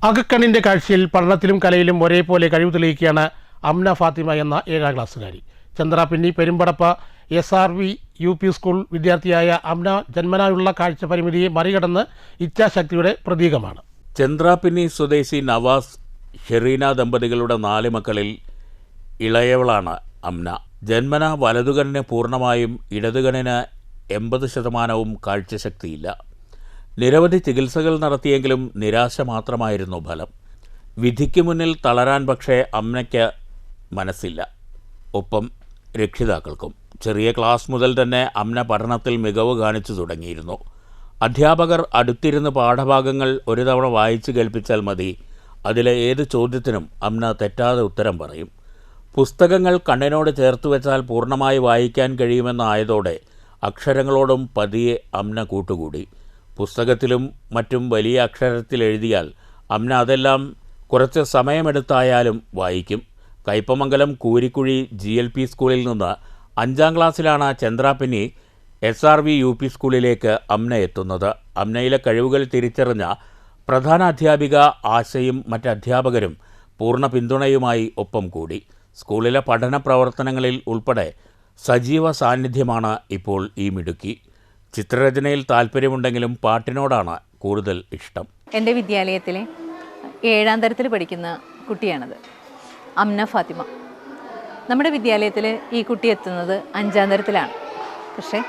അകക്കണ്ണിന്റെ കാഴ്ചയിൽ പഠനത്തിലും കലയിലും ഒരേപോലെ കഴിവ് തെളിയിക്കുകയാണ് അംന ഫാത്തിമ എന്ന 7ാം ക്ലാസ്സുകാരി. Chandrappinni Perumpadappa SRV UP school വിദ്യാർത്ഥിയായ അംന ജന്മനായുള്ള കാഴ്ച പരിമിതിയെ മറികടന്ന് ഇച്ഛാശക്തിയുടെ പ്രതീകമാണ്. ചന്ദ്രാപിന്നി സ്വദേശി നവാസ് ഷെറീന ദമ്പതികളുടെ 4 മക്കളിൽ ഇളയവളാണ് അംന. ജന്മന വലതുകണ്ണിന് പൂർണ്ണമായും ഇടതുകണ്ണിന് 80% കാഴ്ചശക്തിയില്ല. നിരവധി ചികിത്സകൾ നടത്തിയെങ്കിലും നിരാശ മാത്രമായിരുന്നു ഫലം. വിധിക്ക് മുന്നിൽ തളരാൻ പക്ഷേ അംനയ്ക്ക് മനസ്സില്ല, ഒപ്പം രക്ഷിതാക്കൾക്കും. ചെറിയ ക്ലാസ് മുതൽ തന്നെ അംന പഠനത്തിൽ മികവ് കാണിച്ചു തുടങ്ങിയിരുന്നു. അധ്യാപകർ അടുത്തിരുന്ന് പാഠഭാഗങ്ങൾ ഒരു തവണ വായിച്ചു കേൾപ്പിച്ചാൽ മതി, അതിലെ ഏത് ചോദ്യത്തിനും അംന തെറ്റാതെ ഉത്തരം പറയും. പുസ്തകങ്ങൾ കണ്ണിനോട് ചേർത്ത് വെച്ചാൽ പൂർണ്ണമായി വായിക്കാൻ കഴിയുമെന്നായതോടെ അക്ഷരങ്ങളോടും പതിയെ അംന കൂട്ടുകൂടി. പുസ്തകത്തിലും മറ്റും വലിയ അക്ഷരത്തിൽ എഴുതിയാൽ അംന അതെല്ലാം കുറച്ച് സമയമെടുത്തായാലും വായിക്കും. കയ്പമംഗലം കൂരിക്കുഴി GLP സ്കൂളിൽ നിന്ന് 5ാം ക്ലാസ്സിലാണ് ചന്ദ്രാപിന്നി SRV UP സ്കൂളിലേക്ക് അംന എത്തുന്നത്. അംനയിലെ കഴിവുകൾ തിരിച്ചറിഞ്ഞ പ്രധാന അധ്യാപിക ആശയും മറ്റ് അധ്യാപകരും പൂർണ്ണ പിന്തുണയുമായി ഒപ്പം കൂടി. സ്കൂളിലെ പഠന പ്രവർത്തനങ്ങളിൽ ഉൾപ്പെടെ സജീവ സാന്നിധ്യമാണ് ഇപ്പോൾ ഈ മിടുക്കി. ചിത്രരചനയിൽ താല്പര്യമുണ്ടെങ്കിലും പാട്ടിനോടാണ് കൂടുതൽ ഇഷ്ടം. എൻ്റെ വിദ്യാലയത്തിലെ 7ാം തരത്തിൽ പഠിക്കുന്ന കുട്ടിയാണത്, അംന ഫാത്തിമ. നമ്മുടെ വിദ്യാലയത്തിൽ ഈ കുട്ടി എത്തുന്നത് 5ാം തരത്തിലാണ്. പക്ഷേ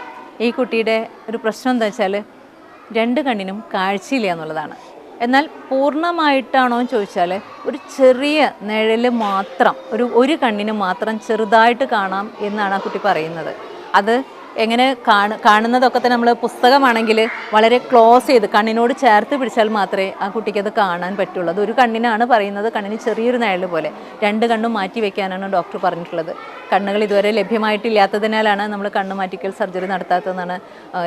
ഈ കുട്ടിയുടെ ഒരു പ്രശ്നം എന്താ വെച്ചാൽ 2 കണ്ണിനും കാഴ്ചയില്ല എന്നുള്ളതാണ്. എന്നാൽ പൂർണ്ണമായിട്ടാണോ എന്ന് ചോദിച്ചാൽ ഒരു ചെറിയ നിഴൽ മാത്രം, ഒരു കണ്ണിന് മാത്രം ചെറുതായിട്ട് കാണാം എന്നാണ് ആ കുട്ടി പറയുന്നത്. അത് എങ്ങനെ കാണുന്നതൊക്കെ തന്നെ നമ്മൾ പുസ്തകമാണെങ്കിൽ വളരെ ക്ലോസ് ചെയ്ത് കണ്ണിനോട് ചേർത്ത് പിടിച്ചാൽ മാത്രമേ ആ കുട്ടിക്ക് അത് കാണാൻ പറ്റുള്ളൂ. അത് ഒരു കണ്ണിനാണ് പറയുന്നത്, കണ്ണിന് ചെറിയൊരു നിഴൽ പോലെ. 2 കണ്ണും മാറ്റി വയ്ക്കാനാണ് ഡോക്ടർ പറഞ്ഞിട്ടുള്ളത്. കണ്ണുകൾ ഇതുവരെ ലഭ്യമായിട്ടില്ലാത്തതിനാലാണ് നമ്മൾ കണ്ണ് മാറ്റിക്കൽ സർജറി നടത്താത്തതെന്നാണ്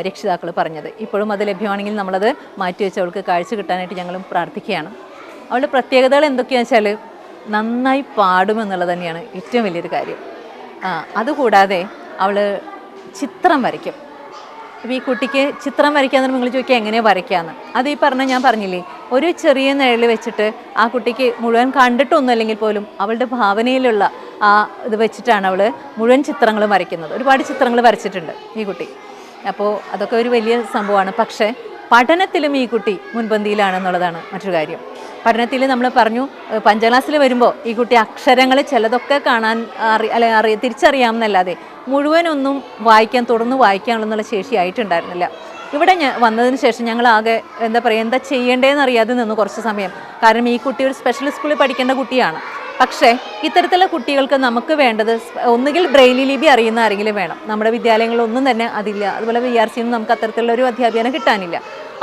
രക്ഷിതാക്കൾ പറഞ്ഞത്. ഇപ്പോഴും അത് ലഭ്യമാണെങ്കിൽ നമ്മളത് മാറ്റിവെച്ച് അവൾക്ക് കാഴ്ച കിട്ടാനായിട്ട് ഞങ്ങളും പ്രാർത്ഥിക്കുകയാണ്. അവളുടെ പ്രത്യേകതകൾ എന്തൊക്കെയാണെന്ന് വെച്ചാൽ നന്നായി പാടുമെന്നുള്ളത് തന്നെയാണ് ഏറ്റവും വലിയൊരു കാര്യം. അതുകൂടാതെ അവൾ ചിത്രം വരയ്ക്കും. അപ്പോൾ ഈ കുട്ടിക്ക് ചിത്രം വരയ്ക്കാമെന്ന് നിങ്ങൾ ചോദിക്കുക എങ്ങനെയാണ് വരയ്ക്കാമെന്ന്. അത് ഈ ഞാൻ പറഞ്ഞില്ലേ, ഒരു ചെറിയ നിഴൽ വെച്ചിട്ട് ആ കുട്ടിക്ക് മുഴുവൻ കണ്ടിട്ടൊന്നും അല്ലെങ്കിൽ പോലും അവളുടെ ഭാവനയിലുള്ള ആ ഇത് വെച്ചിട്ടാണ് അവൾ മുഴുവൻ ചിത്രങ്ങളും വരയ്ക്കുന്നത്. ഒരുപാട് ചിത്രങ്ങൾ വരച്ചിട്ടുണ്ട് ഈ കുട്ടി. അപ്പോൾ അതൊക്കെ ഒരു വലിയ സംഭവമാണ്. പക്ഷേ പഠനത്തിലും ഈ കുട്ടി മുൻപന്തിയിലാണെന്നുള്ളതാണ് മറ്റൊരു കാര്യം. പഠനത്തിൽ നമ്മൾ പറഞ്ഞു 5ാം ക്ലാസ്സിൽ വരുമ്പോൾ ഈ കുട്ടി അക്ഷരങ്ങൾ ചിലതൊക്കെ കാണാൻ തിരിച്ചറിയാമെന്നല്ലാതെ മുഴുവനൊന്നും തുടർന്ന് വായിക്കാനുള്ള ശേഷി ആയിട്ടുണ്ടായിരുന്നില്ല. ഇവിടെ വന്നതിന് ശേഷം ഞങ്ങൾ ആകെ എന്താ ചെയ്യേണ്ടതെന്ന് അറിയാതെ നിന്ന് കുറച്ച് സമയം. കാരണം ഈ കുട്ടി ഒരു സ്പെഷ്യൽ സ്കൂളിൽ പഠിക്കേണ്ട കുട്ടിയാണ്. പക്ഷേ ഇത്തരത്തിലുള്ള കുട്ടികൾക്ക് നമുക്ക് വേണ്ടത് ഒന്നുകിൽ ബ്രെയിലി ലിപി അറിയുന്ന ആരെങ്കിലും വേണം. നമ്മുടെ വിദ്യാലയങ്ങളിലൊന്നും തന്നെ അതില്ല. അതുപോലെ VRCയിൽ നമുക്ക് അത്തരത്തിലുള്ള ഒരു അധ്യാപനം കിട്ടാനില്ല.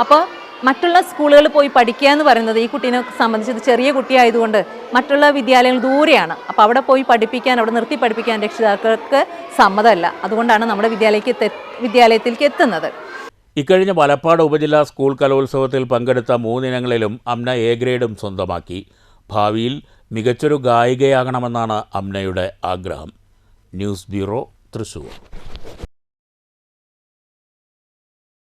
അപ്പോൾ മറ്റുള്ള സ്കൂളുകളിൽ പോയി പഠിക്കുക എന്ന് പറയുന്നത് ഈ കുട്ടീനെ സംബന്ധിച്ചത് ചെറിയ കുട്ടിയായതുകൊണ്ട് മറ്റുള്ള വിദ്യാലയങ്ങൾ ദൂരെയാണ്. അപ്പോൾ അവിടെ പോയി അവിടെ നിർത്തി പഠിപ്പിക്കാൻ രക്ഷിതാക്കൾക്ക് സമ്മതമല്ല. അതുകൊണ്ടാണ് നമ്മുടെ വിദ്യാലയത്തിലേക്ക് എത്തുന്നത്. ഇക്കഴിഞ്ഞ മലപ്പാട് ഉപജില്ലാ സ്കൂൾ കലോത്സവത്തിൽ പങ്കെടുത്ത 3 ഇനങ്ങളിലും അംന A ഗ്രേഡും സ്വന്തമാക്കി. ഭാവിയിൽ മികച്ചൊരു ഗായികയാകണമെന്നാണ് അംനയുടെ ആഗ്രഹം. News bureau, Thrissur.